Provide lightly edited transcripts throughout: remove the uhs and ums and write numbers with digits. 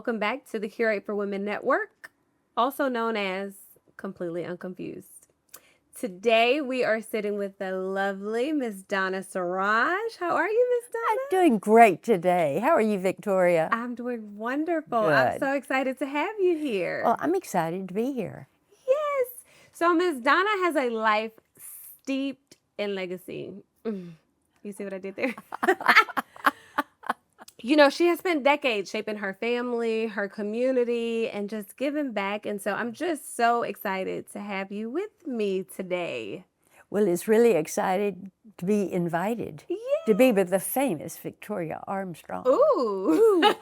welcome back to the Curate for Women Network, also known as Completely Unconfused. Today we are sitting with the lovely Miss Donna Saurage. How are you, Miss Donna? I'm doing great today. How are you, Victoria? I'm doing wonderful. Good. I'm so excited to have you here. Well, I'm excited to be here. Yes. So Miss Donna has a life steeped in legacy. You see what I did there? You know, she has spent decades shaping her family, her community, and just giving back. And so I'm just so excited to have you with me today. Well, it's really excited to be invited to be with the famous Victoria Armstrong. Ooh.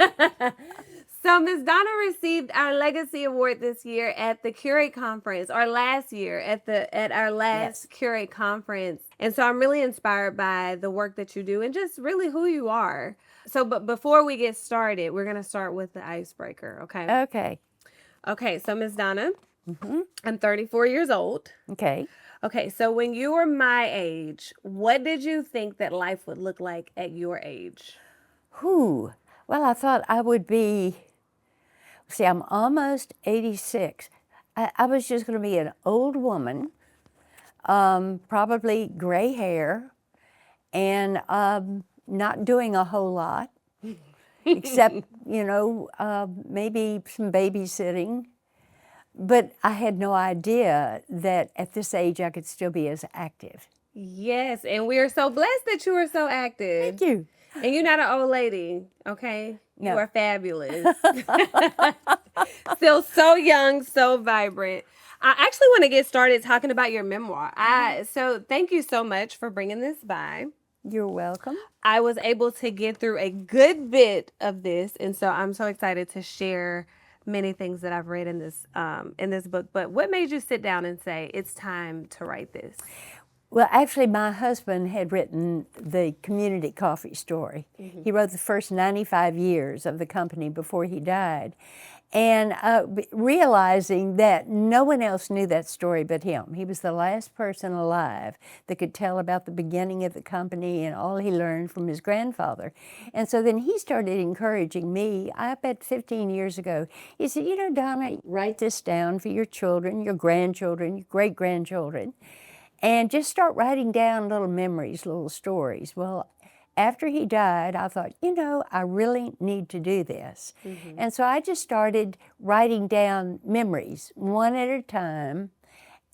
So Miss Donna received our Legacy Award this year at the Curate Conference, or last year at our last Curate Conference. And so I'm really inspired by the work that you do and just really who you are. So, but before we get started, we're going to start with the icebreaker, okay? Okay. Okay, so Miss Donna, I'm 34 years old. Okay. Okay, so when you were my age, what did you think that life would look like at your age? Well, I thought I would be, I'm almost 86. I was just going to be an old woman, probably gray hair, and not doing a whole lot, except, maybe some babysitting. But I had no idea that at this age I could still be as active. Yes, and we are so blessed that you are so active. Thank you. And you're not an old lady, okay? No. You are fabulous. Still so young, so vibrant. I actually want to get started talking about your memoir. So thank you so much for bringing this by. You're welcome. I was able to get through a good bit of this, and so I'm so excited to share many things that I've read in this book. But what made you sit down and say it's time to write this? Well, actually, my husband had written the community coffee story. He wrote the first 95 years of the company before he died. And realizing that no one else knew that story but him. He was the last person alive that could tell about the beginning of the company and all he learned from his grandfather. And so then he started encouraging me, I bet 15 years ago. He said, Donna, write this down for your children, your grandchildren, your great-grandchildren, and just start writing down little memories, little stories. Well, after he died, I thought, I really need to do this. And so I just started writing down memories one at a time,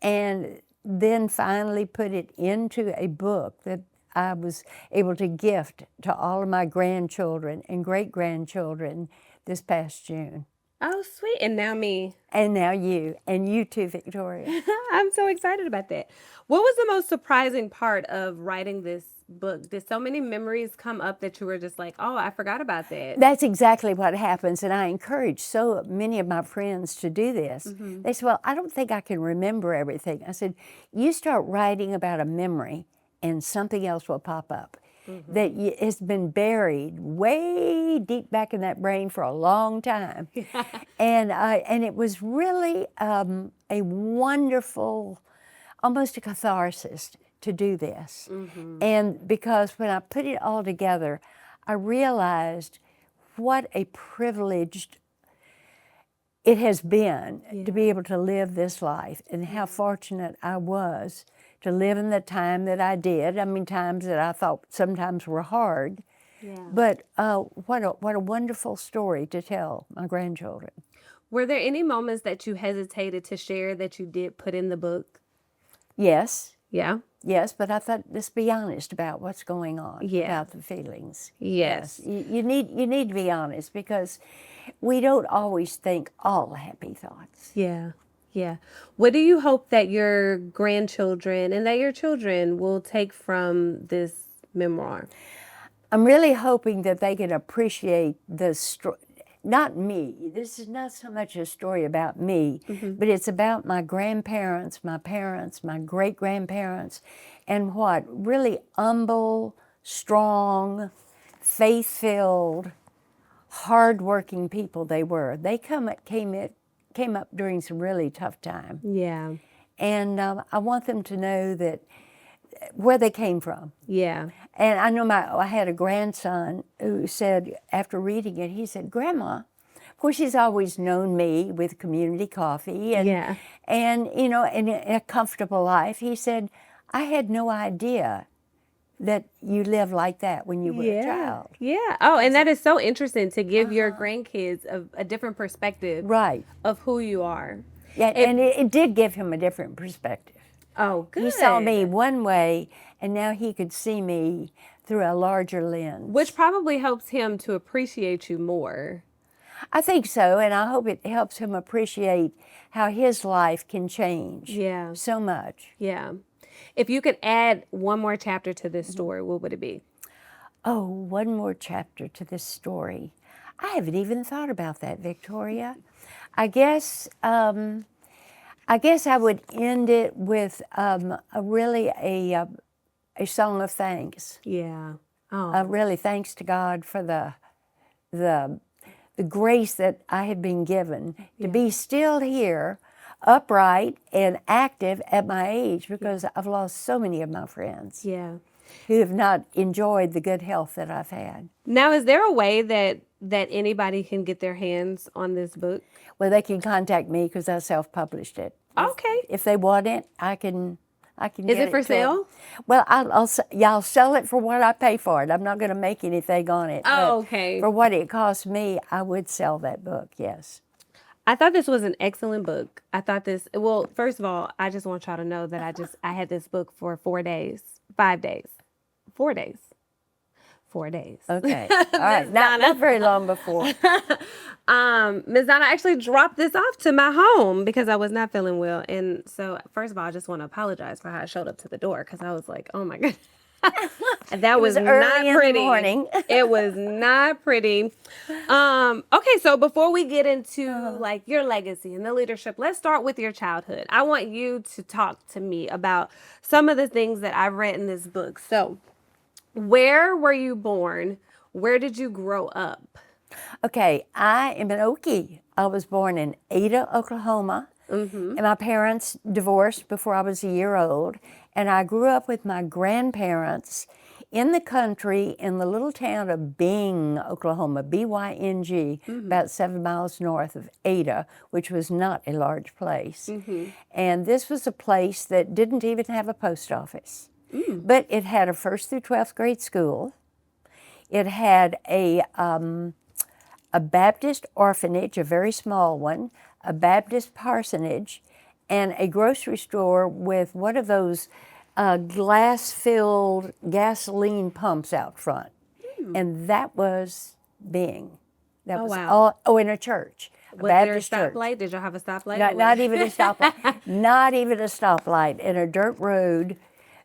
and then finally put it into a book that I was able to gift to all of my grandchildren and great-grandchildren this past June. Oh, sweet. And now me. And now you. And you too, Victoria. I'm so excited about that. What was the most surprising part of writing this book? Did so many memories come up that you were just like, oh, I forgot about that? That's exactly what happens. And I encourage so many of my friends to do this. They said, well, I don't think I can remember everything. I said, you start writing about a memory and something else will pop up. That has been buried way deep back in that brain for a long time. And it was really a wonderful, almost a catharsis to do this. And because when I put it all together, I realized what a privileged it has been to be able to live this life, and how fortunate I was to live in the time that I did. I mean, times that I thought sometimes were hard. But what a wonderful story to tell my grandchildren. Were there any moments that you hesitated to share that you did put in the book? Yes. Yeah. Yes, but I thought, let's be honest about what's going on, about the feelings. Yes. You need to be honest, because we don't always think all happy thoughts. Yeah. Yeah. What do you hope that your grandchildren and that your children will take from this memoir? I'm really hoping that they can appreciate the story. Not me. This is not so much a story about me, but it's about my grandparents, my parents, my great-grandparents, and what really humble, strong, faith-filled, hard-working people they were. They came up during some really tough time. Yeah. And I want them to know that where they came from. Yeah. And I know I had a grandson who said, after reading it, he said, Grandma, course, he's always known me with community coffee and, Yeah. and you know, in a comfortable life. He said, I had no idea that you lived like that when you were a child. Yeah. Oh, and that is so interesting to give your grandkids a different perspective Right. of who you are. Yeah, and it did give him a different perspective. Oh, good. He saw me one way, and now he could see me through a larger lens. Which probably helps him to appreciate you more. I think so, and I hope it helps him appreciate how his life can change Yeah. so much. Yeah. If you could add one more chapter to this story, what would it be? Oh, one more chapter to this story. I haven't even thought about that, Victoria. I guess I would end it with a song of thanks. Yeah. Oh. Really, thanks to God for the grace that I have been given to be still here, upright and active at my age, because I've lost so many of my friends Yeah. who have not enjoyed the good health that I've had. Now, is there a way that anybody can get their hands on this book? Well, they can contact me because I self-published it. Okay. If they want it, I can. Is it for sale? Well, I'll sell it for what I pay for it. I'm not going to make anything on it. Oh, okay. For what it cost me, I would sell that book. Yes. I thought this was an excellent book. I thought this, well, first of all, I just want y'all to know that I had this book for 4 days, 5 days, 4 days, 4 days. Okay. All right. Not very long before. Ms. Donna actually dropped this off to my home because I was not feeling well. And so, first of all, I just want to apologize for how I showed up to the door because I was like, oh my God. That was not early in the pretty. morning. It was not pretty. Okay, so before we get into like your legacy and the leadership, let's start with your childhood. I want you to talk to me about some of the things that I've read in this book. So, where were you born? Where did you grow up? Okay, I am an Okie. I was born in Ada, Oklahoma, and my parents divorced before I was a year old, and I grew up with my grandparents in the country in the little town of Byng, Oklahoma, B-Y-N-G, about 7 miles north of Ada, which was not a large place. And this was a place that didn't even have a post office, but it had a 1st through 12th grade school. It had a Baptist orphanage, a very small one, a Baptist parsonage, and a grocery store with one of those glass-filled gasoline pumps out front. And that was Byng. That was wow. all, in a church, a Was Baptist there a church. stoplight? Did y'all have a stoplight? Not even a stoplight. Not even a stoplight, in a dirt road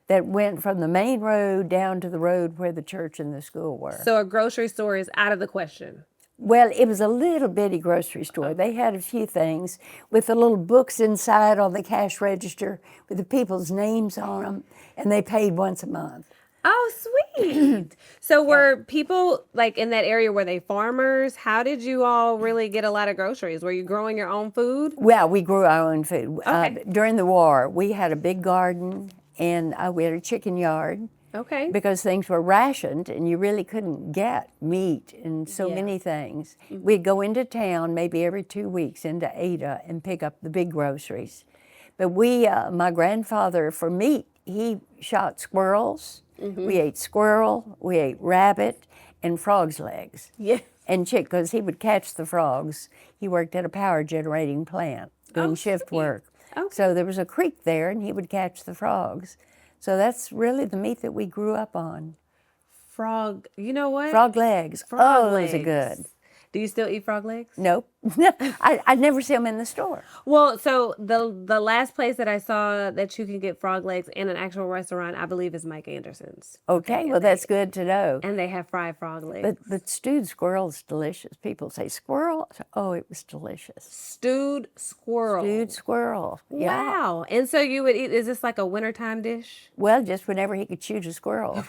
that went from the main road down to the road where the church and the school were. So a grocery store is out of the question. Well, it was a little bitty grocery store. They had a few things with the little books inside on the cash register with the people's names on them, and they paid once a month. Oh, sweet. So were people like in that area, were they farmers? How did you all really get a lot of groceries? Were you growing your own food? Well, we grew our own food. Okay. During the war, we had a big garden, and we had a chicken yard. Okay. Because things were rationed and you really couldn't get meat and so many things. We'd go into town maybe every 2 weeks into Ada and pick up the big groceries. But my grandfather, for meat, he shot squirrels. We ate squirrel, we ate rabbit, and frog's legs. Yeah. And because he would catch the frogs. He worked at a power generating plant doing shift work. Okay. So there was a creek there and he would catch the frogs. So that's really the meat that we grew up on. Frog, you know what? Frog legs. Frog those are legs. good. Do you still eat frog legs? Nope. I never see them in the store. Well, so the last place that I saw that you can get frog legs in an actual restaurant, I believe, is Mike Anderson's. Okay, well, that's good to know. And they have fried frog legs. But stewed squirrel is delicious. People say squirrel. Oh, it was delicious. Stewed squirrel. Stewed squirrel. Yeah. Wow. And so you would eat, is this like a wintertime dish? Well, just whenever he could shoot a squirrel.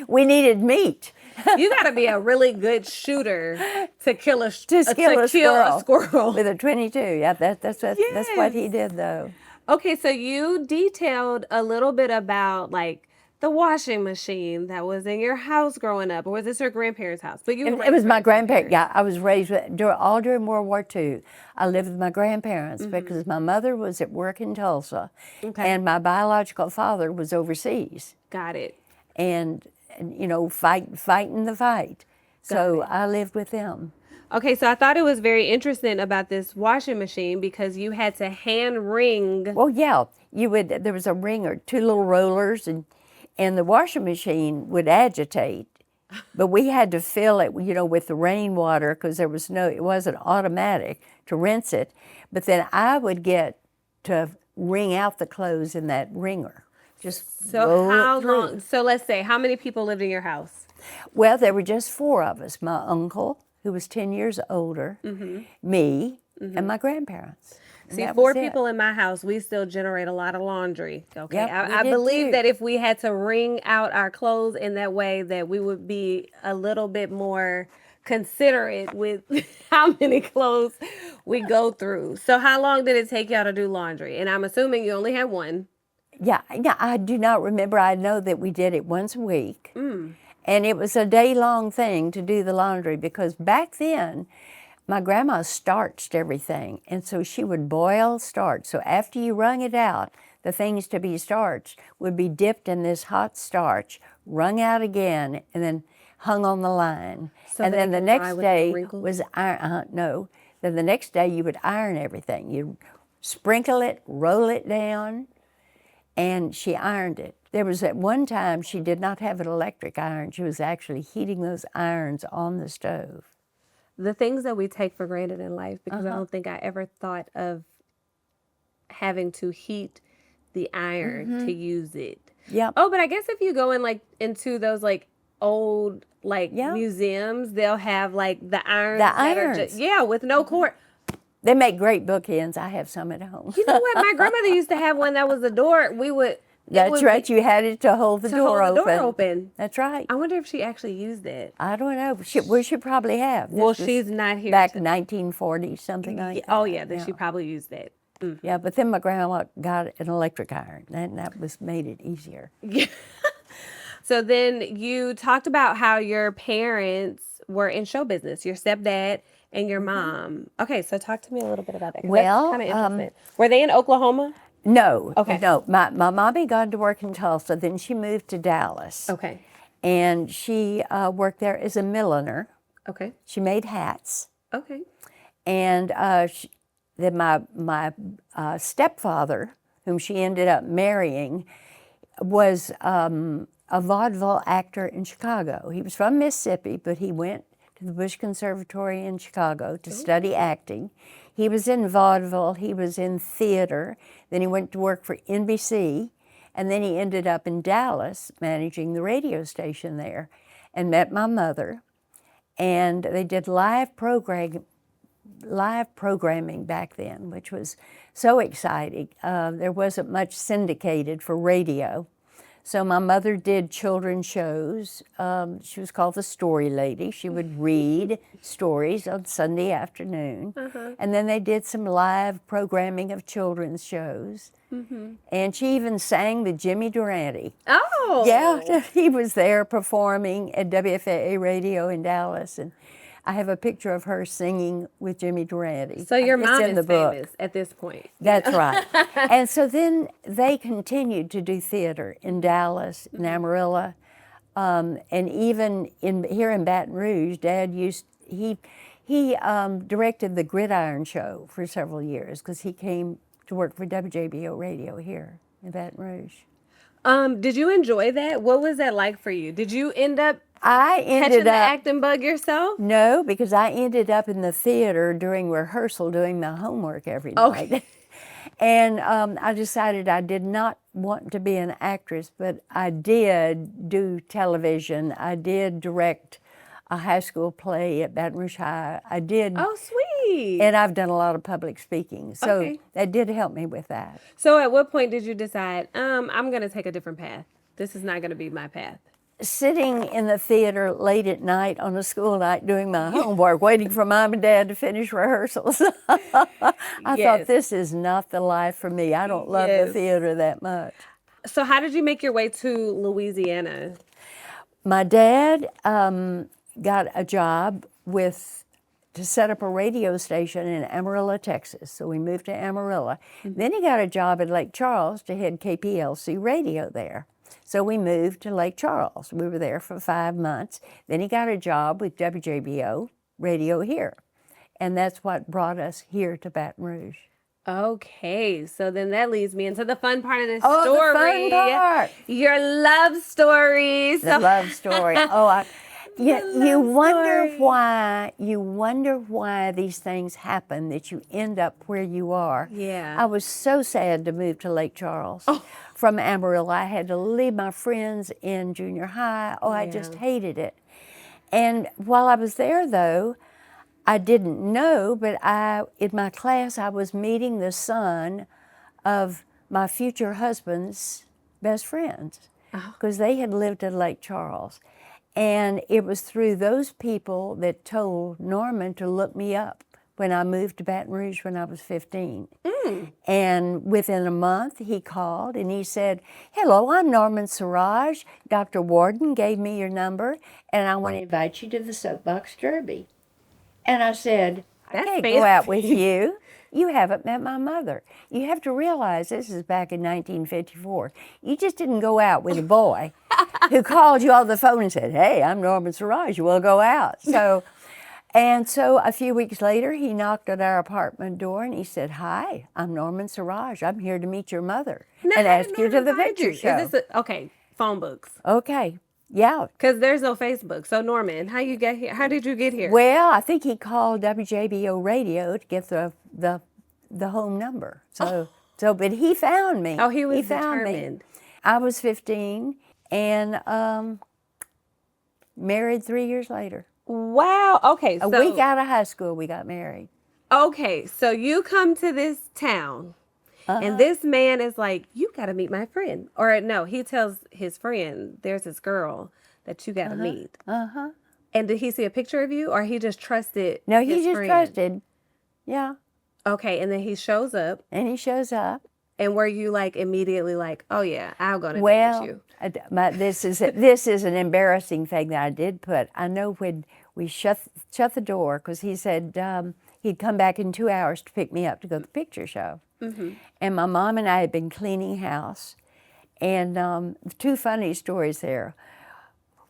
we needed meat. You got to be a really good shooter to kill a squirrel. squirrel. With a 22. Yeah, that's what he did, though. Okay, so you detailed a little bit about like the washing machine that was in your house growing up, or was this your grandparents' house? But you were It raised was by my your grandparents. Yeah, I was raised all during World War II. I lived with my grandparents because my mother was at work in Tulsa, Okay. and my biological father was overseas, Got it. and you know, fighting the fight. So it. I lived with them. Okay, so I thought it was very interesting about this washing machine because you had to hand wring. Well, yeah, you would. There was a wringer, two little rollers, and the washing machine would agitate, but we had to fill it, you know, with the rainwater because there was no. It wasn't automatic to rinse it. But then I would get to wring out the clothes in that wringer. Just So roll how it through. long? So let's say, how many people lived in your house? Well, there were just four of us: my uncle, who was 10 years older, me, and my grandparents. And See, that four was it. people in my house, we still generate a lot of laundry. Okay. Yep, we I did believe too. that if we had to wring out our clothes in that way, that we would be a little bit more considerate with how many clothes we go through. So how long did it take y'all to do laundry? And I'm assuming you only had one. Yeah, I do not remember. I know that we did it once a week. And it was a day-long thing to do the laundry because back then, my grandma starched everything. And so she would boil starch. So after you wrung it out, the things to be starched would be dipped in this hot starch, wrung out again, and then hung on the line. So and that then it the could dry next with no day wrinkles? was iron. No. Then the next day you would iron everything. You'd sprinkle it, roll it down, and she ironed it. There was at one time she did not have an electric iron. She was actually heating those irons on the stove. The things that we take for granted in life, because I don't think I ever thought of having to heat the iron to use it. Yep. Oh, but I guess if you go in like into those like old like Yeah. museums, they'll have like the irons. The that are irons. yeah, with no cord. They make great bookends. I have some at home. You know what? My grandmother used to have one that was a door. We would. That's right. You had it to hold the door hold the open. door open. That's right. I wonder if she actually used it. I don't know. We should probably have. Well, This was she's not here. back 1940, something like that. Oh yeah, then she probably used it. Yeah, but then my grandma got an electric iron, and that was made it easier. Yeah. So then you talked about how your parents were in show business, your stepdad and your mom. Okay, so talk to me a little bit about that. 'Cause Well, that's kind of interesting. Were they in Oklahoma? No. Okay. No. My mommy got to work in Tulsa, then she moved to Dallas. Okay. And she worked there as a milliner. Okay. She made hats. Okay. And then my stepfather, whom she ended up marrying, was a vaudeville actor in Chicago. He was from Mississippi, but he went to the Bush Conservatory in Chicago to study acting. He was in vaudeville, he was in theater, then he went to work for NBC, and then he ended up in Dallas managing the radio station there and met my mother. And they did live programming back then, which was so exciting. There wasn't much syndicated for radio. So my mother did children's shows. She was called the Story Lady. She would read stories on Sunday afternoon. And then they did some live programming of children's shows. And she even sang with Jimmy Durante. Oh. Yeah, he was there performing at WFAA Radio in Dallas. And I have a picture of her singing with Jimmy Durante. So your It's mom in is the book. famous at this point. That's right. And so then they continued to do theater in Dallas, in Amarillo, and even here in Baton Rouge. Dad he directed the Gridiron Show for several years because he came to work for WJBO Radio here in Baton Rouge. Did you enjoy that? What was that like for you? Did you end up I catching ended the up acting bug yourself? No, because I ended up in the theater during rehearsal doing my homework every Okay. night. And I decided I did not want to be an actress, but I did do television. I did direct a high school play at Baton Rouge High. I did, Oh, sweet. and I've done a lot of public speaking. So Okay. that did help me with that. So at what point did you decide, I'm going to take a different path? This is not going to be my path. Sitting in the theater late at night on a school night doing my homework, waiting for Mom and Dad to finish rehearsals. I Yes. thought, this is not the life for me. I don't love the Yes. theater that much. So how did you make your way to Louisiana? My dad got a job to set up a radio station in Amarillo, Texas. So we moved to Amarillo. Then he got a job at Lake Charles to head KPLC radio there. So we moved to Lake Charles. We were there for 5 months. Then he got a job with WJBO radio here. And that's what brought us here to Baton Rouge. Okay, so then that leads me into the fun part of this Oh, story. the fun part. Your love story. The love story. You wonder story. why these things happen, that you end up where you are. Yeah. I was so sad to move to Lake Charles from Amarillo. I had to leave my friends in junior high. I just hated it. And while I was there, though, I didn't know, but in my class, I was meeting the son of my future husband's best friends, because they had lived in Lake Charles. And it was through those people that told Norman to look me up when I moved to Baton Rouge when I was 15. And within a month, he called and he said, "Hello, I'm Norman Saurage. Dr. Warden gave me your number, and I want to invite you to the Soapbox Derby." And I said, "I can't go out with you. You haven't met my mother. You have to realize this is back in 1954. You just didn't go out with a boy who called you on the phone and said, 'Hey, I'm Norman Saurage. We'll go out.'" So a few weeks later, he knocked at our apartment door and he said, "Hi, I'm Norman Saurage. I'm here to meet your mother and ask you to the picture show." Is this okay? Phone books. Okay. Yeah. Because there's no Facebook. So Norman, how you get here? How did you get here? Well, I think he called WJBO radio to get the home number. But he found me. Oh, he was found determined. me. I was 15 and married 3 years later. Wow. Okay. A week out of high school, we got married. Okay. So you come to this town. And this man is like, "You got to meet my friend." Or no, he tells his friend, "There's this girl that you got to meet." And did he see a picture of you, or he just trusted No, his he just friend? trusted. Yeah. Okay, and then he shows up. And he shows up. And were you like immediately like, "Oh yeah, I'll go to Well, you"? this is an embarrassing thing that I did put. I know when we shut the door, because he said he'd come back in 2 hours to pick me up to go to the picture show. And my mom and I had been cleaning house. And two funny stories there.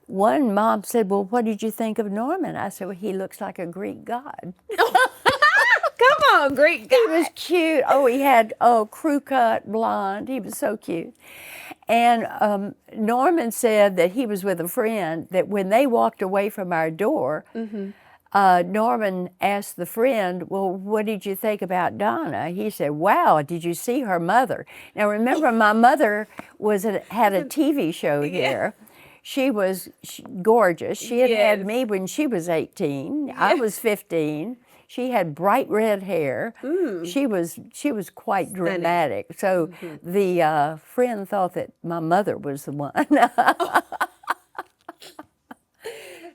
One, Mom said, "Well, what did you think of Norman?" I said, "Well, he looks like a Greek god." Come on, Greek guy. He was cute. He had crew cut blonde. He was so cute. And Norman said that he was with a friend, that when they walked away from our door, Norman asked the friend, "Well, what did you think about Donna?" He said, "Wow, did you see her mother?" Now remember, my mother had a TV show here. She was gorgeous. She had had me when she was 18. I was 15. She had bright red hair. She was quite dramatic. So the friend thought that my mother was the one.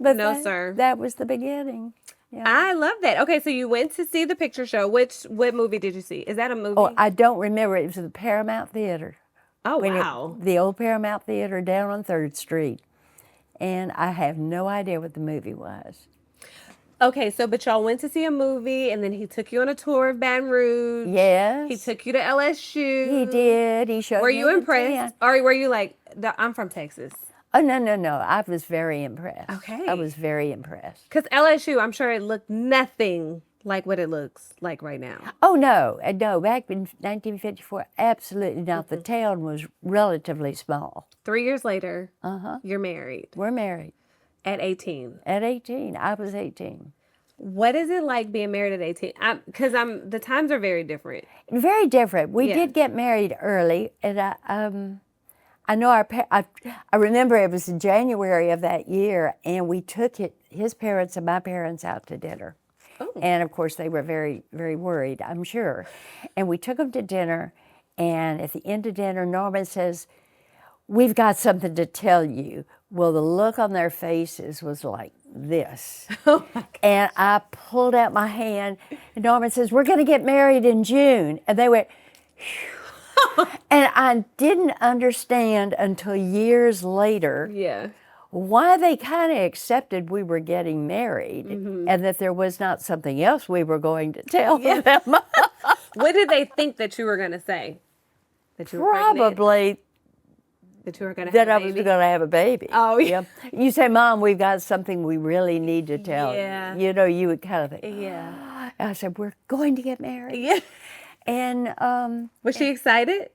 But No, sir. That was the beginning. Yeah. I love that. Okay, so you went to see the picture show. What movie did you see? Is that a movie? Oh, I don't remember. It was at the Paramount Theater. Oh, wow. The old Paramount Theater down on 3rd Street. And I have no idea what the movie was. Okay, so but y'all went to see a movie, and then he took you on a tour of Baton Rouge. Yes. He took you to LSU. He did. He showed me. Were you impressed? Or were you like, "I'm from Texas"? Oh, no. I was very impressed. Okay. I was very impressed. Because LSU, I'm sure it looked nothing like what it looks like right now. Oh, no. No, back in 1954, absolutely not. The town was relatively small. 3 years later, you're married. We're married. At 18. At 18. I was 18. What is it like being married at 18? Because the times are very different. Very different. We did get married early, and I know I remember it was in January of that year, and we took his parents and my parents out to dinner. Oh. And of course, they were very, very worried, I'm sure. And we took them to dinner, and at the end of dinner, Norman says, "We've got something to tell you." Well, the look on their faces was like this. Oh my gosh. And I pulled out my hand, and Norman says, "We're going to get married in June." And they went, "Phew." And I didn't understand until years later Yeah. why they kind of accepted we were getting married and that there was not something else we were going to tell them. What did they think that you were going to say? That you were pregnant? Probably That you were going to that have I a was baby? going to have a baby. Oh, yeah. You say, Mom, we've got something we really need to tell Yeah. you. You know, you would kind of think, Yeah. I said, we're going to get married. Yeah. And, Was she excited?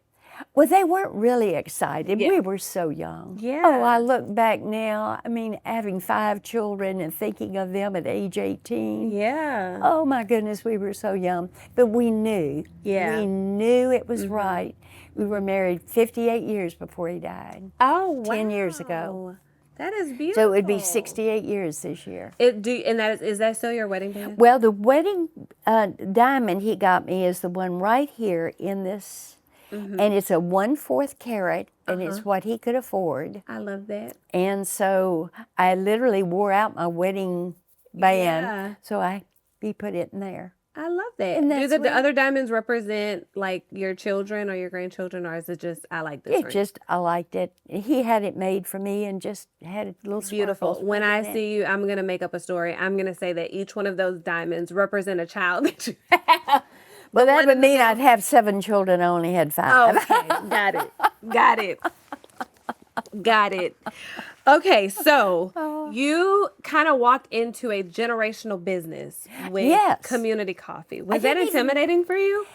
well, they weren't really excited. Yeah. We were so young. Yeah. Oh, I look back now, I mean, having 5 children and thinking of them at age 18. Yeah. Oh, my goodness, we were so young. But we knew. Yeah. We knew it was right. We were married 58 years before he died. Oh, wow. 10 years ago. That is beautiful. So it would be 68 years this year. And is that still your wedding band? Well, the wedding diamond he got me is the one right here in this, and it's a 1/4 carat, and it's what he could afford. I love that. And so I literally wore out my wedding band, Yeah. so he put it in there. I love that. Isn't Do that the sweet? other diamonds represent like your children or your grandchildren, or is it just I like this? ring? I liked it. He had it made for me and just had a little Beautiful. sparkles When put I in it. see you, I'm gonna make up a story. I'm gonna say that each one of those diamonds represent a child that you have. Well, that would mean I'd have 7 children. I only had 5. Okay, got it. Got it. Got it. Okay, so you kind of walked into a generational business with Yes. community coffee. Was that didn't even- intimidating for you?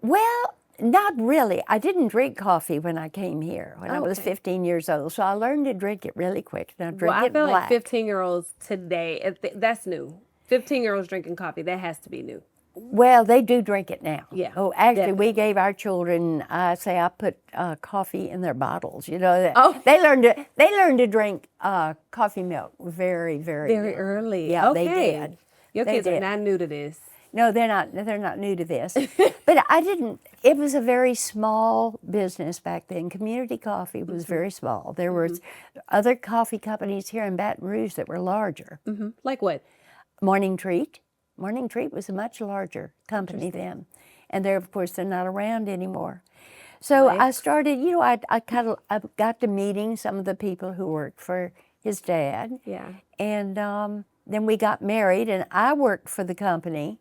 Well, not really. I didn't drink coffee when I came here when I was Okay. 15 years old. So I learned to drink it really quick. And I drink Well, I it feel black. like 15-year-olds today, that's new. 15-year-olds drinking coffee, that has to be new. Well, they do drink it now. Yeah, Oh, actually, definitely. we gave our children. I put coffee in their bottles. You know. Oh. They learned to drink coffee milk very, very Very young. early. Yeah, Okay. they did. Your They kids are did. not new to this. No, they're not. They're not new to this. But I didn't. It was a very small business back then. Community coffee was very small. There were other coffee companies here in Baton Rouge that were larger. Like what? Morning Treat. Morning Treat was a much larger company then, and of course they're not around anymore. So I started. You know, I got to meeting some of the people who worked for his dad. Yeah. And then we got married, and I worked for the company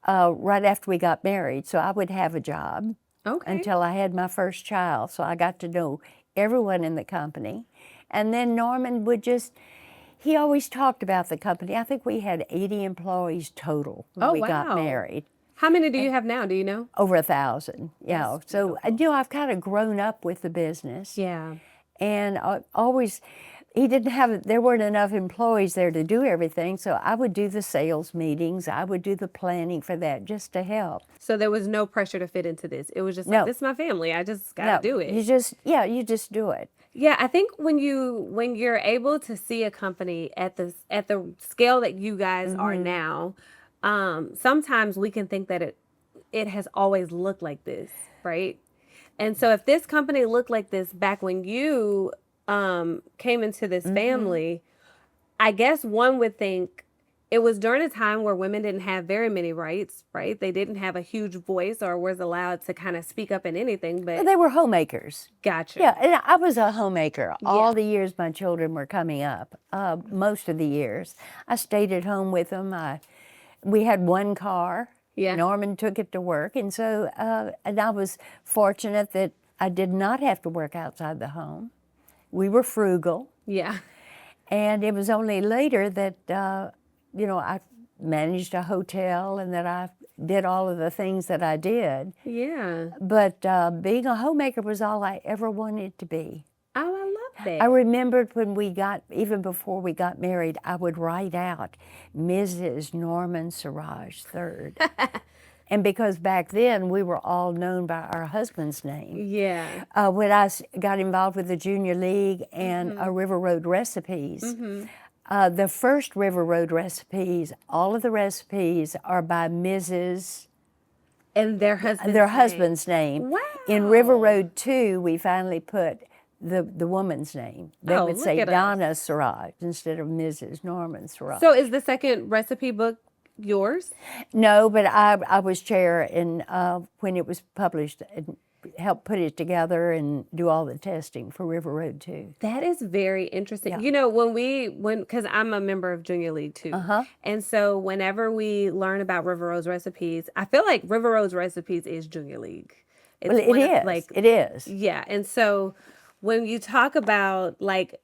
right after we got married. So I would have a job Okay. until I had my first child. So I got to know everyone in the company. And then Norman he always talked about the company. I think we had 80 employees total when we got wow. married. How many do you have now? Do you know? Over 1,000, yeah. So, you know, I've kind of grown up with the business. Yeah. And there weren't enough employees there to do everything, so I would do the sales meetings, I would do the planning for that just to help. So there was no pressure to fit into this. It was just No. like, this is my family. I just got to do it. You just do it. Yeah, I think when you're able to see a company at the scale that you guys are now, sometimes we can think that it has always looked like this, right? And so if this company looked like this back when you came into this family, I guess one would think it was during a time where women didn't have very many rights, right? They didn't have a huge voice or was allowed to kind of speak up in anything, but They were homemakers. gotcha. Yeah, and I was a homemaker all Yeah. the years my children were coming up. Most of the years, I stayed at home with them. We had one car. Yeah. Norman took it to work, and so and I was fortunate that I did not have to work outside the home. We were frugal, Yeah. and it was only later that I managed a hotel and that I did all of the things that I did. Yeah. But being a homemaker was all I ever wanted to be. Oh, I love that. I remembered even before we got married, I would write out Mrs. Norman Saurage III. And because back then we were all known by our husband's name. Yeah. When I got involved with the Junior League and River Road Recipes, the first River Road recipes, all of the recipes are by Mrs. And their husband's their name. husband's name. Wow. In River Road 2, we finally put the woman's name. They Oh, would look say at us. Donna Saurage instead of Mrs. Norman Saurage. So is the second recipe book yours? No, but I was chair when it was published helped put it together and do all the testing for River Road too. That is very interesting. Yeah. You know, because I'm a member of Junior League too. And so whenever we learn about River Road's recipes, I feel like River Road's recipes is Junior League. It's Well, it is. It is. Yeah. And so when you talk about like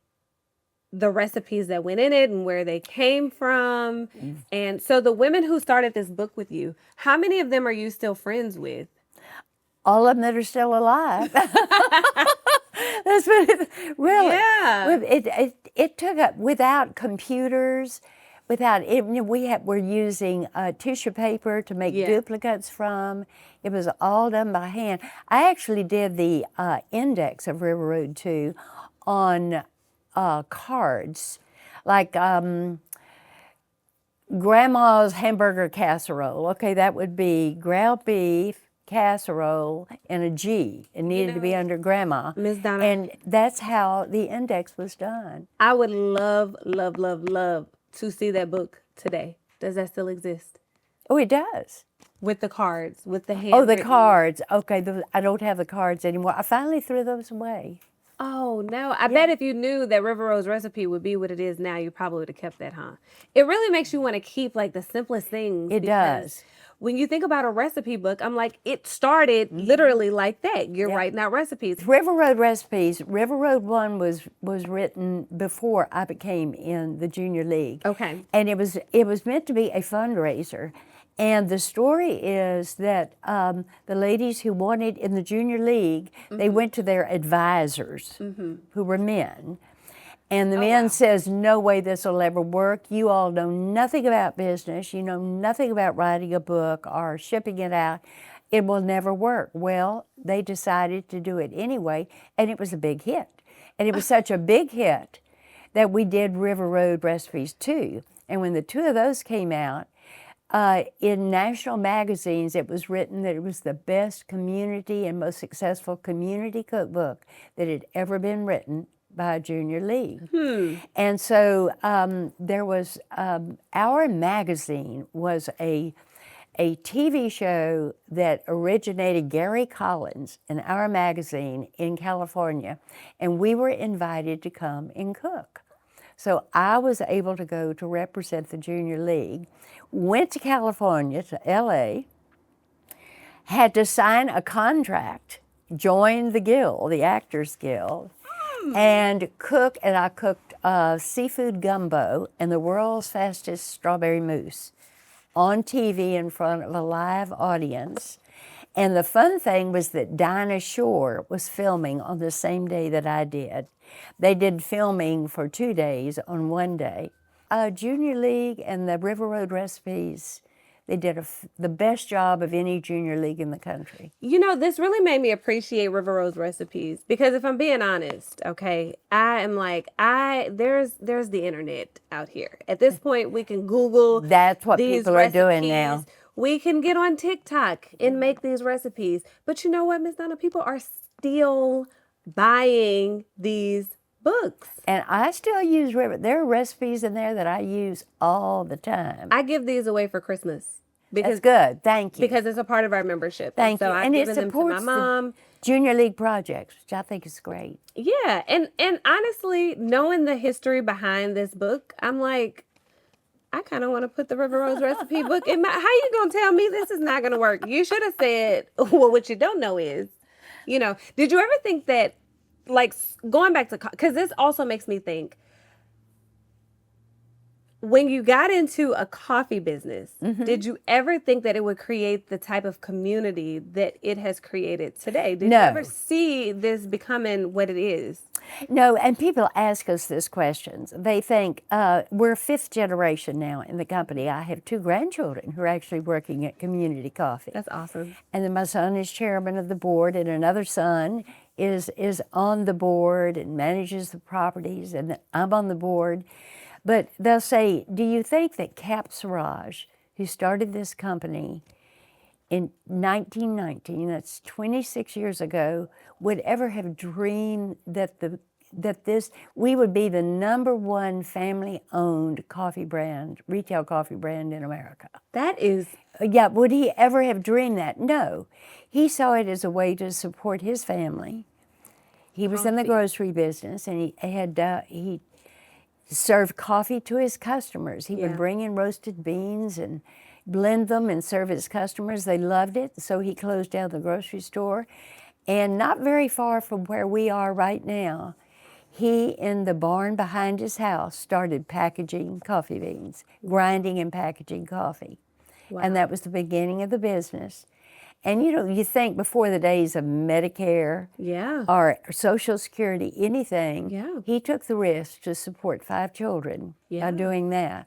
the recipes that went in it and where they came from, and so the women who started this book with you, how many of them are you still friends with? All of them that are still alive. That's what it, really. Yeah. It took up without computers, without it. We're using tissue paper to make duplicates from. It was all done by hand. I actually did the index of River Road 2 on cards, like Grandma's hamburger casserole. Okay, that would be ground beef casserole and a G. It needed to be under Grandma. Miss Donna. And that's how the index was done. I would love, love, love, love to see that book today. Does that still exist? Oh, it does. With the cards, with the hand. Oh, the cards. Okay, I don't have the cards anymore. I finally threw those away. Oh, no. I bet if you knew that River Road's recipe would be what it is now, you probably would have kept that, huh? It really makes you want to keep like the simplest things. It does. When you think about a recipe book, I'm like, it started literally like that. You're writing out recipes. River Road recipes. River Road 1 was written before I became in the Junior League. Okay. And it was meant to be a fundraiser. And the story is that the ladies who wanted in the Junior League, they went to their advisors, who were men. And the man says, no way this will ever work. You all know nothing about business. You know nothing about writing a book or shipping it out. It will never work. Well, they decided to do it anyway, and it was a big hit. And it was such a big hit that we did River Road recipes too. And when the two of those came out, in national magazines, it was written that it was the best community and most successful community cookbook that had ever been written by a Junior League. And so there was, our magazine was a TV show that originated Gary Collins in our magazine in California, and we were invited to come and cook. So I was able to go to represent the Junior League, went to California, to LA, had to sign a contract, joined the guild, the Actors Guild, and cook, and I cooked seafood gumbo and the world's fastest strawberry mousse on TV in front of a live audience. And the fun thing was that Dinah Shore was filming on the same day that I did. They did filming for 2 days on one day. Junior League and the River Road recipes, they did the best job of any Junior League in the country. You know, this really made me appreciate River Road's recipes because if I'm being honest, okay, I am like, there's the internet out here. At this point, we can Google. That's what these people are doing recipes. now. We can get on TikTok and make these recipes. But you know what, Miss Donna? People are still buying these books. And I still use River. There are recipes in there that I use all the time. I give these away for Christmas. That's good. Thank you. Because it's a part of our membership. Thank so you. I've And it given them to supports my mom. the Junior League projects, which I think is great. Yeah. And honestly, knowing the history behind this book, I'm like, I kind of want to put the River Road's recipe book in my, how you going to tell me this is not going to work? You should have said, well, what you don't know is, you know, did you ever think that, like, going back to, because this also makes me think, when you got into a coffee business, did you ever think that it would create the type of community that it has created today? Did you ever see this becoming what it is? No, and people ask us these questions. They think, we're fifth generation now in the company. I have 2 grandchildren who are actually working at Community Coffee. That's awesome. And then my son is chairman of the board, and another son is on the board and manages the properties, and I'm on the board. But they'll say, do you think that Cap Saurage, who started this company in 1919, that's 26 years ago, would ever have dreamed that the that we would be the #1 family-owned coffee brand, retail coffee brand in America. That is, Yeah, would he ever have dreamed that? No. He saw it as a way to support his family. He was in the Coffee. grocery business, and he served coffee to his customers. He Yeah. would bring in roasted beans and blend them and serve his customers. They loved it, so he closed down the grocery store. And not very far from where we are right now, he, in the barn behind his house, started packaging coffee beans, grinding and packaging coffee. wow. And that was the beginning of the business. And you think before the days of Medicare Yeah. or Social Security, anything, Yeah. he took the risk to support 5 children Yeah. by doing that.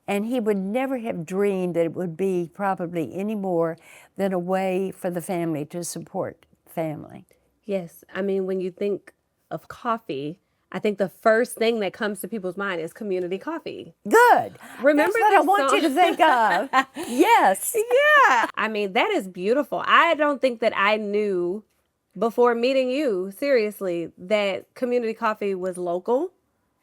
And he would never have dreamed that it would be probably any more than a way for the family to support family. Yes. I mean, when you think of coffee, I think the first thing that comes to people's mind is community coffee. Good. Remember That's what I this want you song? to think of. Yes. Yeah. I mean, that is beautiful. I don't think that I knew before meeting you, seriously, that community coffee was local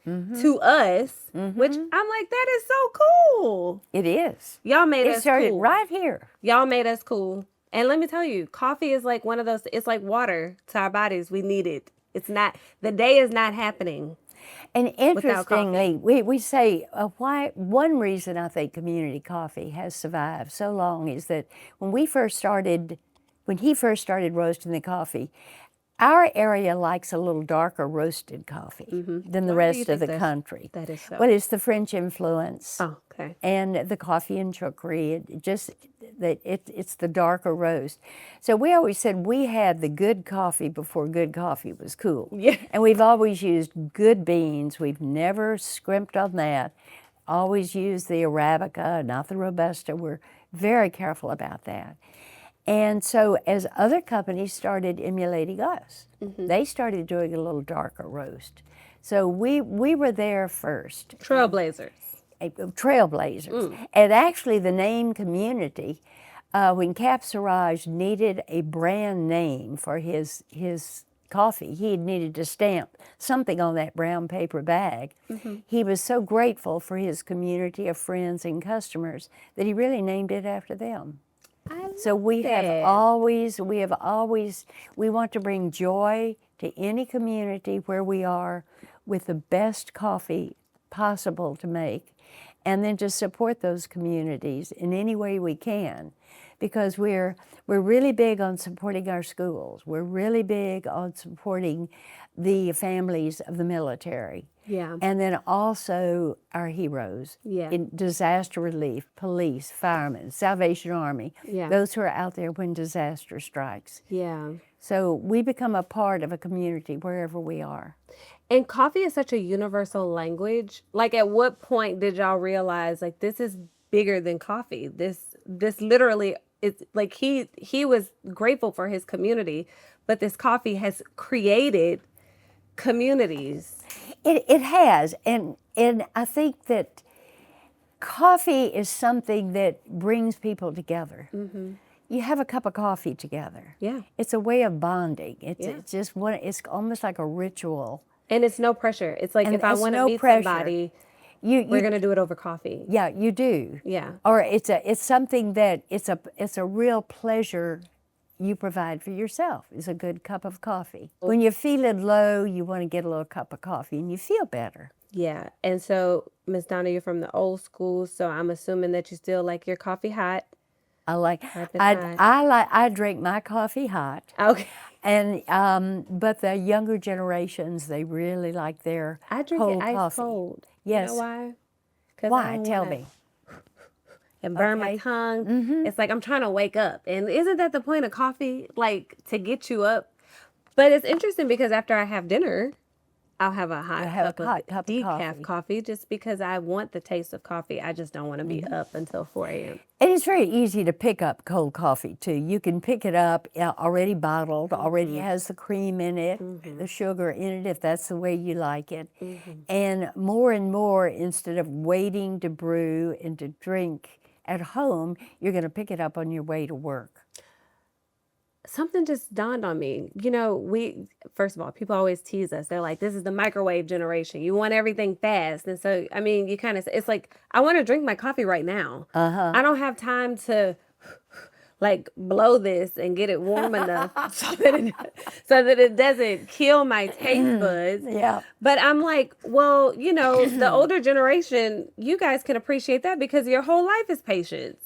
to us, which I'm like, that is so cool. It is. Y'all made It us started cool. right here. Y'all made us cool. And let me tell you, coffee is like one of those, it's like water to our bodies. We need it. It's not, the day is not happening. And Without coffee. interestingly, we say why one reason I think community coffee has survived so long is that when he first started roasting the coffee, our area likes a little darker roasted coffee than the Why do you rest of think the that's- country. that is so? Well, it's the French influence. Oh, okay. And the coffee and cookery, it's the darker roast. So we always said we had the good coffee before good coffee was cool. Yeah. And we've always used good beans. We've never scrimped on that. Always used the Arabica, not the Robusta. We're very careful about that. And so as other companies started emulating us, they started doing a little darker roast. So we were there first. Trailblazers. Trailblazers. And actually the name community, when Cap Saurage needed a brand name for his coffee, he needed to stamp something on that brown paper bag. He was so grateful for his community of friends and customers that he really named it after them. So we want to bring joy to any community where we are with the best coffee possible to make, and then to support those communities in any way we can, because we're really big on supporting our schools. We're really big on supporting the families of the military. Yeah. And then also our heroes Yeah. in disaster relief, police, firemen, Salvation Army, Yeah. those who are out there when disaster strikes. Yeah. So we become a part of a community wherever we are. And coffee is such a universal language. Like, at what point did y'all realize, like, this is bigger than coffee? This literally, it's like he was grateful for his community, but this coffee has created communities. It has, and I think that coffee is something that brings people together. You have a cup of coffee together. Yeah. It's a way of bonding. It's Yeah. just one. It's almost like a ritual. And it's no pressure. It's like, And if I it's want to no meet pressure. somebody, We're we're going to do it over coffee. Yeah, you do. Yeah. Or it's something that it's a real pleasure you provide for yourself. Is a good cup of coffee. When you're feeling low, you want to get a little cup of coffee and you feel better. Yeah. And so, Miss Donna, you're from the old school, so I'm assuming that you still like your coffee hot. I drink my coffee hot. Okay. And but the younger generations, they really like their I drink cold it ice coffee. cold. Yes. You know why? 'Cause I Why? don't Tell wanna- me. And burn my Okay. tongue. It's like I'm trying to wake up. And isn't that the point of coffee? Like, to get you up? But it's interesting because after I have dinner, I'll have a hot have a cup hot of cup of decaf coffee just because I want the taste of coffee. I just don't want to be up until 4 a.m. And it's very easy to pick up cold coffee too. You can pick it up already bottled, already has the cream in it, the sugar in it, if that's the way you like it. And more, instead of waiting to brew and to drink at home, you're going to pick it up on your way to work. something just dawned on me. First of all, people always tease us. They're like, this is the microwave generation. You want everything fast. And so, I mean, it's like, I want to drink my coffee right now. I don't have time to like blow this and get it warm enough so that it doesn't kill my taste buds. Yeah. But I'm like, well, the older generation, you guys can appreciate that because your whole life is patience.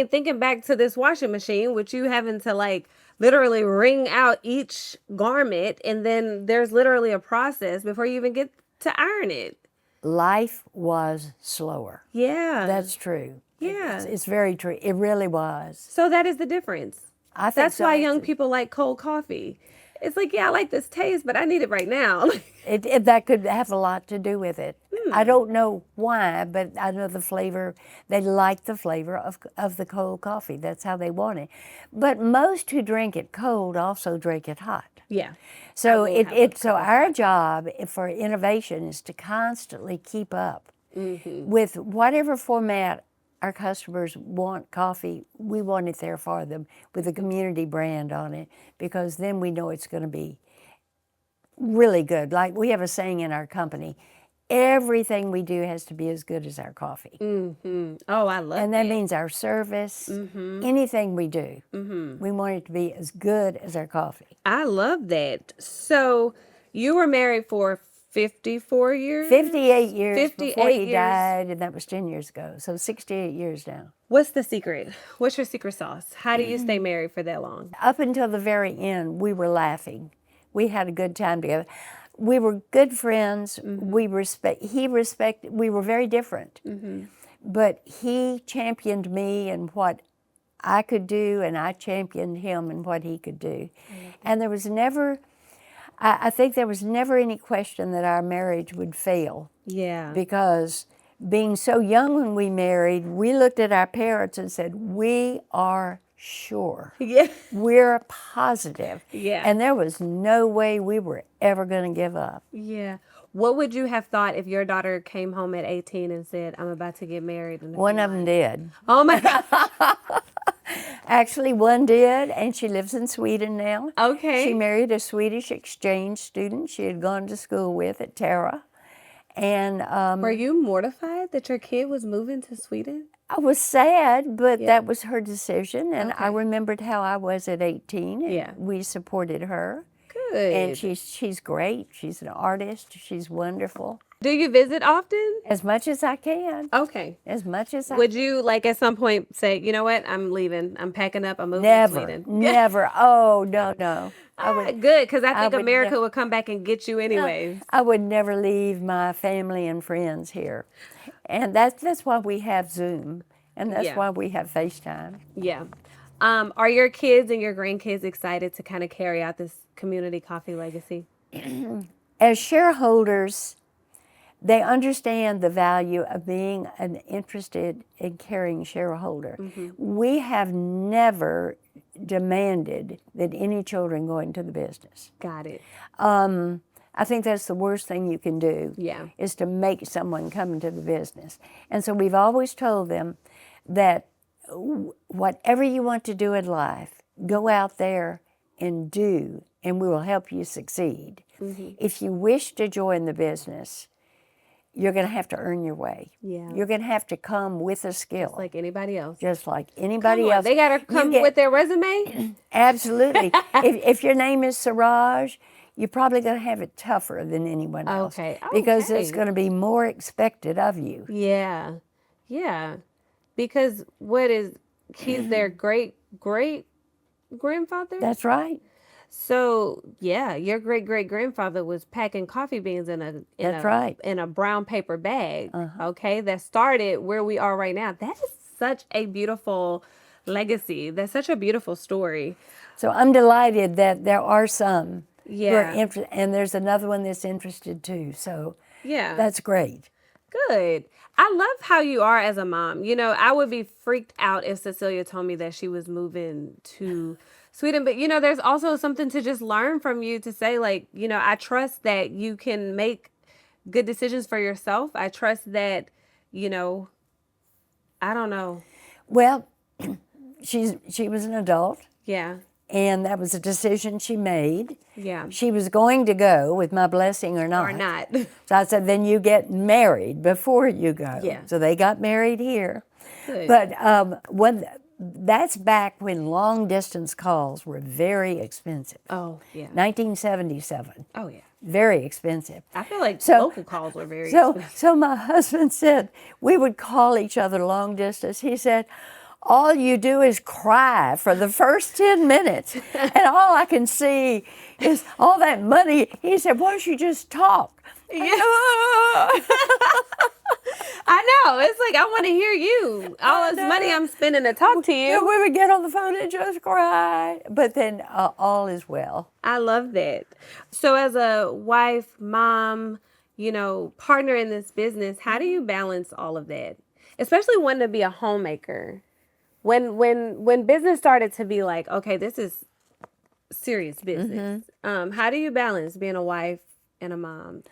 Thinking back to this washing machine, which you having to like literally wring out each garment, and then there's literally a process before you even get to iron it. Life was slower. Yeah. That's true. Yeah. It's very true. It really was. So that is the difference. I think That's so. why young people like cold coffee. It's like, yeah, I like this taste, but I need it right now. That could have a lot to do with it. I don't know why, but I know the flavor. They like the flavor of the cold coffee. That's how they want it. But most who drink it cold also drink it hot. Yeah. So so our job for innovation is to constantly keep up with whatever format our customers want coffee. We want it there for them with a community brand on it, because then we know it's going to be really good. Like we have a saying in our company, everything we do has to be as good as our coffee. Oh, I love And that means our service, anything we do, we want it to be as good as our coffee. I love that. So you were married for 54 years? 58 years 58 before he years. died, and that was 10 years ago. So 68 years now. What's the secret? What's your secret sauce? How do you stay married for that long? Up until the very end, we were laughing. We had a good time together. We were good friends. We were very different. But he championed me and what I could do, and I championed him and what he could do. And there was never, I think there was never any question that our marriage would fail. Yeah. Because being so young when we married, we looked at our parents and said, we are sure. Yeah. We're positive. Yeah. And there was no way we were ever going to give up. Yeah. What would you have thought if your daughter came home at 18 and said, I'm about to get married? One of them did. Oh my God. Actually, one did, and she lives in Sweden now. Okay. She married a Swedish exchange student she had gone to school with at Tara. And were you mortified that your kid was moving to Sweden? I was sad, but that was her decision. And I remembered how I was at 18. And we supported her. Good. And she's great. She's an artist. She's wonderful. Do you visit often? As much as I can. Okay. As much as I Would you, like, at some point say, you know what, I'm leaving. I'm packing up. I'm moving to Sweden. Never. Oh, no. Good, because I think America would come back and get you anyways. I would never leave my family and friends here. And that's why we have Zoom. And that's why we have FaceTime. Yeah. Are your kids and your grandkids excited to kind of carry out this community coffee legacy? As shareholders, they understand the value of being an interested and caring shareholder. We have never demanded that any children go into the business. Got it. I think that's the worst thing you can do, is to make someone come into the business. And so we've always told them that whatever you want to do in life, go out there and do, and we will help you succeed. If you wish to join the business, you're going to have to earn your way. Yeah. You're going to have to come with a skill. Just like anybody else. Just like anybody else. They got to come with their resume? Absolutely. if your name is Saurage, you're probably going to have it tougher than anyone else. Because there's going to be more expected of you. Yeah. Yeah. Because he's their great grandfather? That's right. So yeah, your great grandfather was packing coffee beans in a brown paper bag. Okay, that started where we are right now. That is such a beautiful legacy. That's such a beautiful story. So I'm delighted that there are some who are Yeah. and there's another one that's interested too. So Yeah. that's great. Good. I love how you are as a mom. I would be freaked out if Cecilia told me that she was moving to Sweden. But, there's also something to just learn from you to say, like, I trust that you can make good decisions for yourself. I trust that, I don't know. Well, she was an adult. Yeah. And that was a decision she made. Yeah. She was going to go with my blessing or not. Or not. So I said, then you get married before you go. Yeah. So they got married here. Good. But that's back when long distance calls were very expensive. Oh, yeah. 1977. Oh, yeah. Very expensive. I feel like So- local calls were very expensive. So my husband said, we would call each other long distance. He said, all you do is cry for the first 10 minutes. And all I can see is all that money. He said, why don't you just talk? Yeah. I know. It's like, I want to hear you. All this money I'm spending to talk to Yeah, you. we would get on the phone and just cry. But then all is well. I love that. So as a wife, mom, partner in this business, how do you balance all of that? Especially wanting to be a homemaker. When business started to be like, okay, this is serious business. How do you balance being a wife and a mom?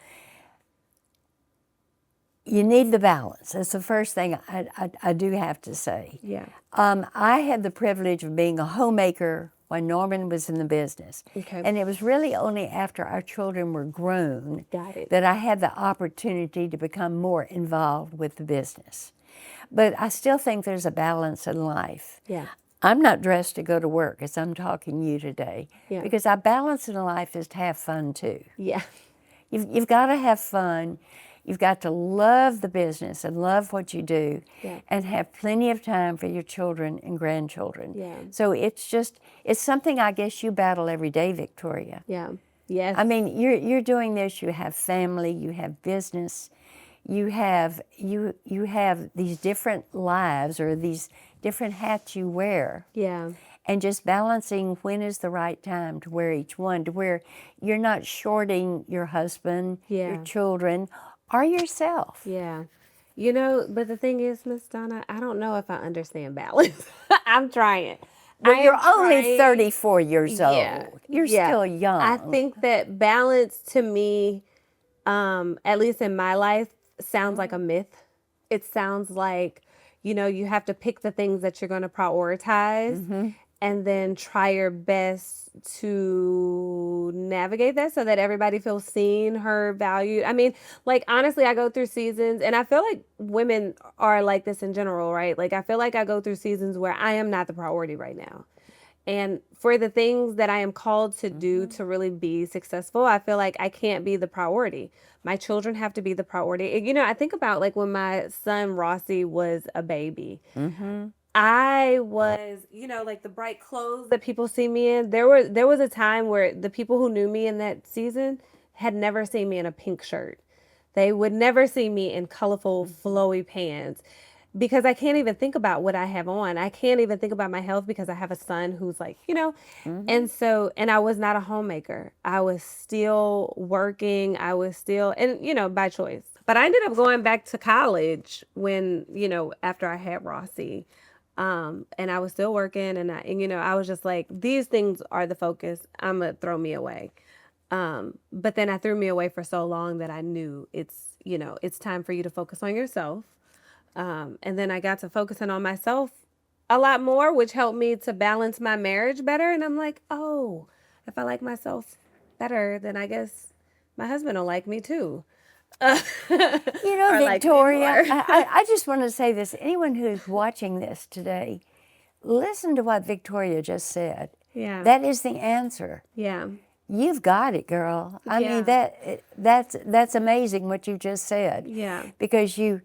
You need the balance. That's the first thing I do have to say. Yeah. I had the privilege of being a homemaker when Norman was in the business. Okay. And it was really only after our children were grown Got it. that I had the opportunity to become more involved with the business. But I still think there's a balance in life. Yeah. I'm not dressed to go to work as I'm talking to you today. Yeah. Because our balance in life is to have fun too. Yeah. You've got to have fun. You've got to love the business and love what you do, Yeah. and have plenty of time for your children and grandchildren. Yeah. So it's something I guess you battle every day, Victoria. Yeah. Yes. I mean, you're doing this. You have family. You have business. You have these different lives or these different hats you wear. Yeah. And just balancing when is the right time to wear each one, to where you're not shorting your husband, Yeah. your children, or yourself. Yeah. But the thing is, Miss Donna, I don't know if I understand balance. I'm trying. Well, you're only trying. 34 years Yeah. old. You're Yeah. still young. I think that balance to me, at least in my life, sounds like a myth. It sounds like, you have to pick the things that you're going to prioritize and then try your best to navigate that so that everybody feels seen, heard, valued. I mean, like, honestly, I go through seasons, and I feel like women are like this in general, right? Like, I feel like I go through seasons where I am not the priority right now. And for the things that I am called to do to really be successful, I feel like I can't be the priority. My children have to be the priority. I think about like when my son Rossi was a baby. I was, like the bright clothes that people see me in. There was a time where the people who knew me in that season had never seen me in a pink shirt. They would never see me in colorful, flowy pants. Because I can't even think about what I have on. I can't even think about my health because I have a son who's like, and I was not a homemaker. I was still working. I was still, and, by choice. But I ended up going back to college when, after I had Rossi. And I was still working, and I was just like, these things are the focus. I'm going to throw me away. But then I threw me away for so long that I knew it's time for you to focus on yourself. And then I got to focusing on myself a lot more, which helped me to balance my marriage better. And I'm like, oh, if I like myself better, then I guess my husband will like me too. Or like me Victoria, more. I just want to say this. Anyone who's watching this today, listen to what Victoria just said. Yeah. That is the answer. Yeah. You've got it, girl. I mean, that's amazing what you just said. Yeah. Because you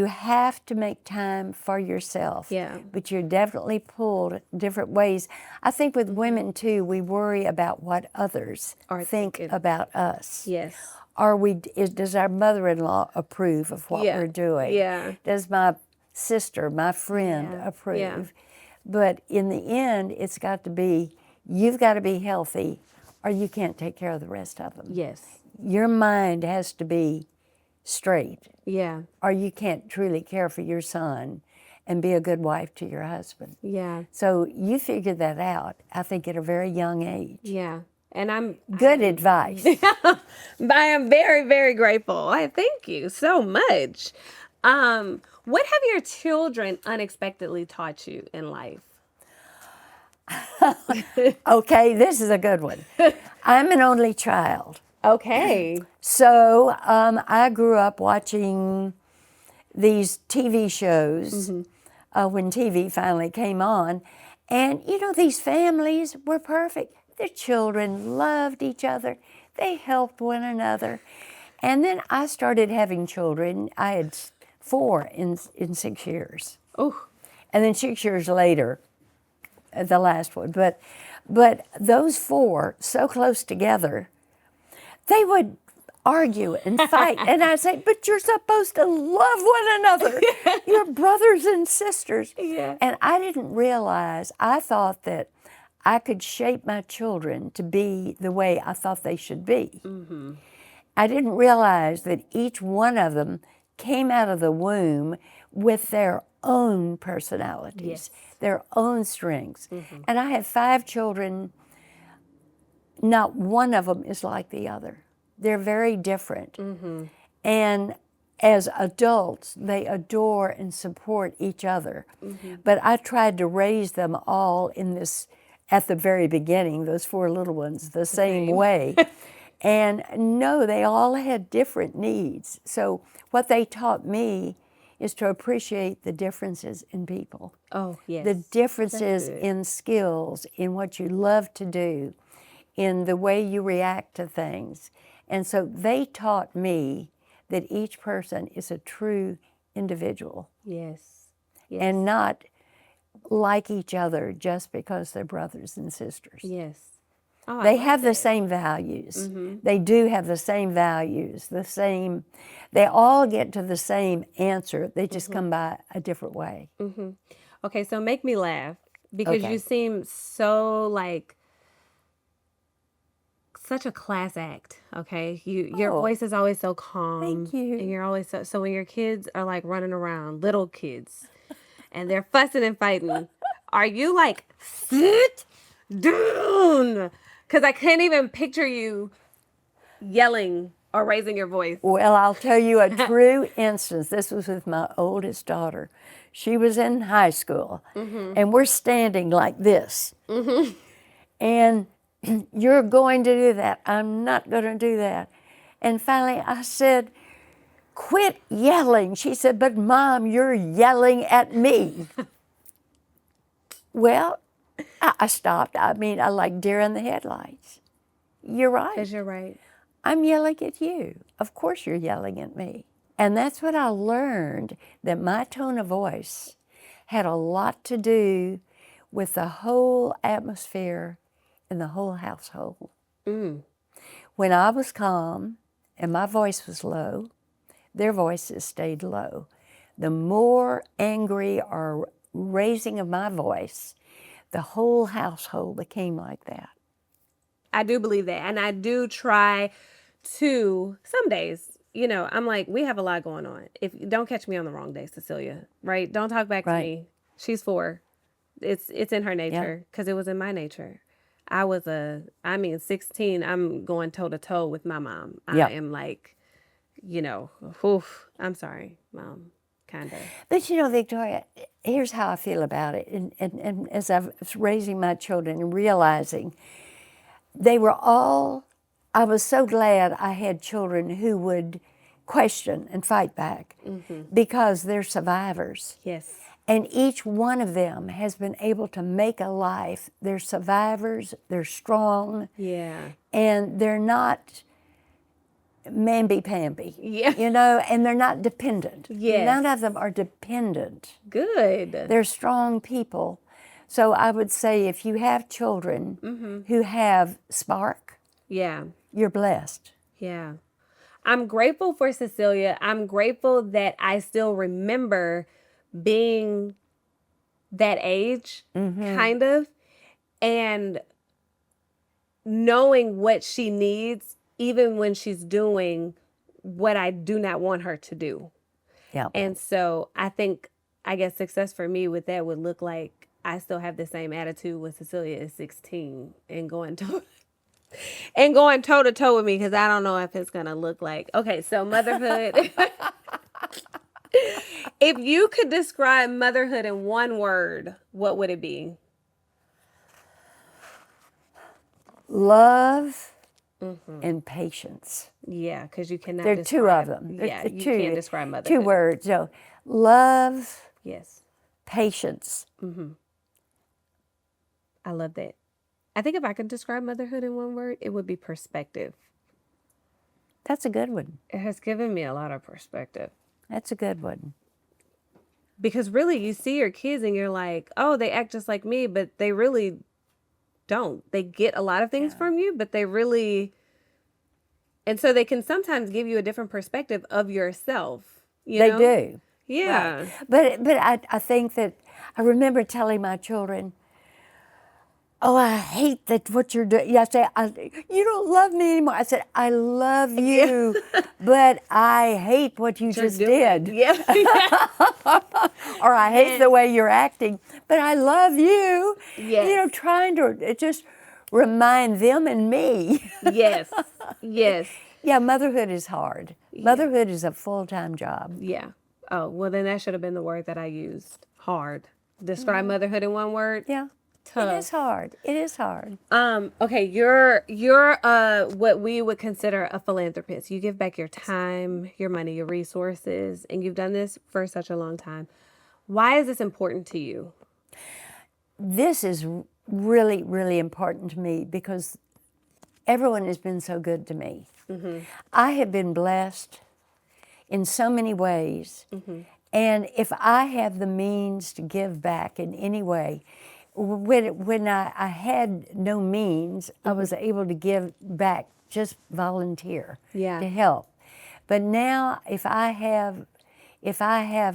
have to make time for yourself. Yeah. But you're definitely pulled different ways. I think with women too, we worry about what others think about us. Yes. Does our mother-in-law approve of what we're doing? Yeah. Does my sister, my friend approve? Yeah. But in the end, you've got to be healthy, or you can't take care of the rest of them. Yes. Your mind has to be straight, Yeah. or you can't truly care for your son and be a good wife to your husband. Yeah. So you figured that out, I think, at a very young age. Yeah. And Good advice. I am very, very grateful. I thank you so much. What have your children unexpectedly taught you in life? Okay, this is a good one. I'm an only child. Okay. So I grew up watching these TV shows when TV finally came on. And, these families were perfect. Their children loved each other. They helped one another. And then I started having children. I had 4 in 6 years. Oh. And then 6 years later, the last one. But those 4, so close together, they would argue and fight. And I'd say, but you're supposed to love one another. You're brothers and sisters. Yeah. And I didn't realize, I thought that I could shape my children to be the way I thought they should be. Mm-hmm. I didn't realize that each one of them came out of the womb with their own personalities, Yes. their own strengths. And I have 5 children. Not one of them is like the other. They're very different. And as adults, they adore and support each other. But I tried to raise them all in this, at the very beginning, those 4 little ones, the same way. And no, they all had different needs. So what they taught me is to appreciate the differences in people. Oh, yes. The differences good. in skills, in what you love to do, in the way you react to things. And so they taught me that each person is a true individual Yes. Yes. and not like each other just because they're brothers and sisters. Yes. Oh, I They love have the that. same values. They do have the same values, they all get to the same answer. They just come by a different way. Okay, so make me laugh because Okay. you seem so like such a class act. Okay, your Oh, voice is always so calm. thank you. And you're always so when your kids are like running around, little kids, and they're fussing and fighting, are you like sit down? Because I can't even picture you yelling or raising your voice. Well, I'll tell you a true instance. This was with my oldest daughter. She was in high school, and we're standing like this. And you're going to do that. I'm not going to do that. And finally, I said, quit yelling. She said, but Mom, you're yelling at me. Well, I stopped. I mean, I like deer in the headlights. You're right. Because you're right. I'm yelling at you. Of course you're yelling at me. And that's what I learned, that my tone of voice had a lot to do with the whole atmosphere in the whole household. When I was calm and my voice was low, their voices stayed low. The more angry or raising of my voice, the whole household became like that. I do believe that. And I do try to, some days, I'm like, we have a lot going on. Don't catch me on the wrong day, Cecilia, right? Don't talk back to Right. me. She's 4. It's in her nature because it was in my nature. I was 16, I'm going toe to toe with my mom. Yeah. I am like, oof, I'm sorry, Mom, kind of. But Victoria, here's how I feel about it. And as I was raising my children and realizing I was so glad I had children who would question and fight back because they're survivors. Yes. And each one of them has been able to make a life. They're survivors, they're strong, Yeah. and they're not mamby-pamby, Yeah. and they're not dependent. Yes. None of them are dependent. Good. They're strong people. So I would say if you have children who have spark, Yeah. you're blessed. Yeah. I'm grateful for Cecilia. I'm grateful that I still remember being that age, kind of, and knowing what she needs, even when she's doing what I do not want her to do. Yeah. And so I guess success for me with that would look like I still have the same attitude when Cecilia is 16 and going toe to toe with me, because I don't know if it's going to look like. Okay, so motherhood. If you could describe motherhood in one word, what would it be? love and patience. Yeah, because you cannot There are two of describe. them. Yeah, There are you can't describe two motherhood. words. So, love, Yes, patience. I love that. I think if I could describe motherhood in one word, it would be perspective. That's a good one. It has given me a lot of perspective. That's a good one. Because really, you see your kids and you're like, oh, they act just like me, but they really don't. They get a lot of things from you, but they really. And so they can sometimes give you a different perspective of yourself. They do. Yeah. Right. But I think that I remember telling my children, oh, I hate that what you're doing. Yeah, I say, you don't love me anymore. I said, I love you, but I hate what you just did. Yeah. Or I hate the way you're acting, but I love you. Yes. You know, trying to just remind them and me. Yes. Yes. Yeah, motherhood is hard. Motherhood is a full-time job. Yeah. Oh, well, then that should have been the word that I used. Hard. Describe motherhood in one word. Yeah. Tough. It is hard. It is hard. Okay, you're what we would consider a philanthropist. You give back your time, your money, your resources, and you've done this for such a long time. Why is this important to you? This is really, really important to me because everyone has been so good to me. I have been blessed in so many ways. And if I have the means to give back in any way, when I had no means, I was able to give back, just volunteer to help. But now, if I have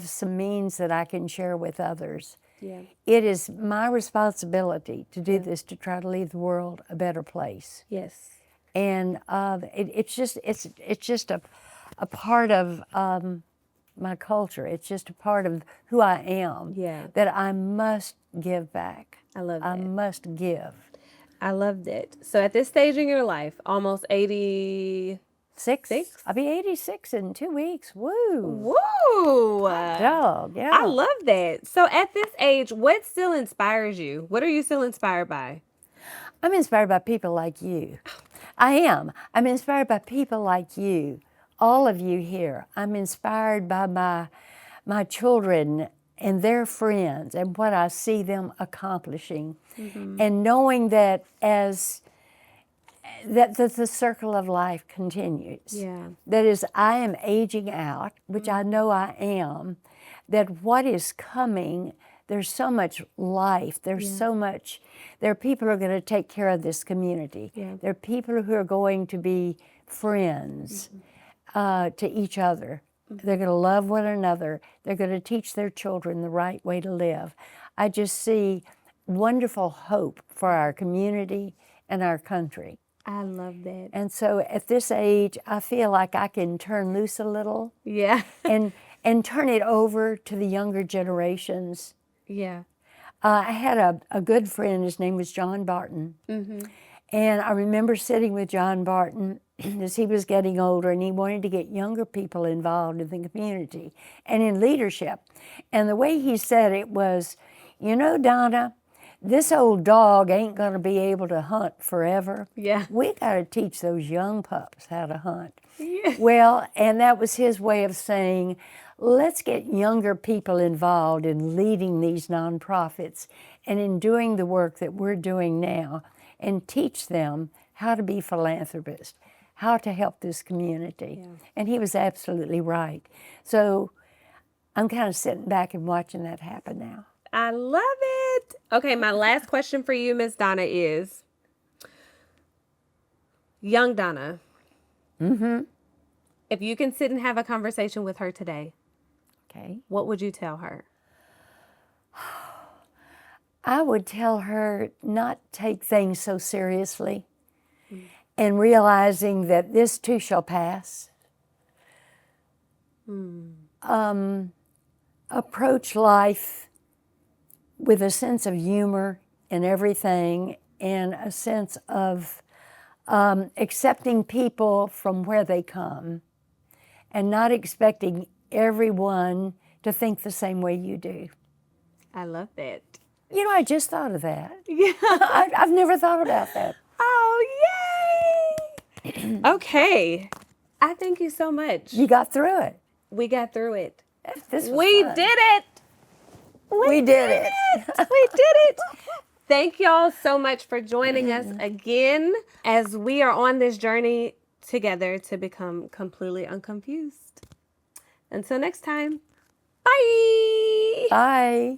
some means that I can share with others, it is my responsibility to do this, to try to leave the world a better place. Yes. And it's just a part of my culture. It's just a part of who I am. Yeah. That I must give back. I love that. I must give. I loved it. So at this stage in your life, almost 86? I'll be 86 in 2 weeks. Woo! Woo! Dog, yeah. I love that. So at this age, what still inspires you? What are you still inspired by? I'm inspired by people like you. I am. I'm inspired by people like you, all of you here. I'm inspired by my children and their friends and what I see them accomplishing, and knowing that the circle of life continues. Yeah. That is, I am aging out, which I know I am, that what is coming, there's so much life, there's so much, there are people who are going to take care of this community. Yeah. There are people who are going to be friends to each other. They're going to love one another. They're going to teach their children the right way to live. I just see wonderful hope for our community and our country. I love that. And so at this age, I feel like I can turn loose a little. Yeah. and turn it over to the younger generations. Yeah. I had a good friend, his name was John Barton. And I remember sitting with John Barton as he was getting older, and he wanted to get younger people involved in the community and in leadership. And the way he said it was, you know, Donna, this old dog ain't going to be able to hunt forever. Yeah. We got to teach those young pups how to hunt. Yeah. Well, and that was his way of saying, let's get younger people involved in leading these nonprofits and in doing the work that we're doing now, and teach them how to be philanthropists, how to help this community. Yeah. And he was absolutely right. So I'm kind of sitting back and watching that happen now. I love it. Okay, my last question for you, Miss Donna, is young Donna. If you can sit and have a conversation with her today, Okay. what would you tell her? I would tell her not take things so seriously, and realizing that this too shall pass. Approach life with a sense of humor in everything, and a sense of accepting people from where they come, and not expecting everyone to think the same way you do. I love that. You know, I just thought of that. Yeah. I've never thought about that. Oh, Yay! Okay. I thank you so much. You got through it. We got through it. This was We fun. did it. We did it. We did it. Thank y'all so much for joining us again as we are on this journey together to become completely unconfused. Until next time, bye. Bye.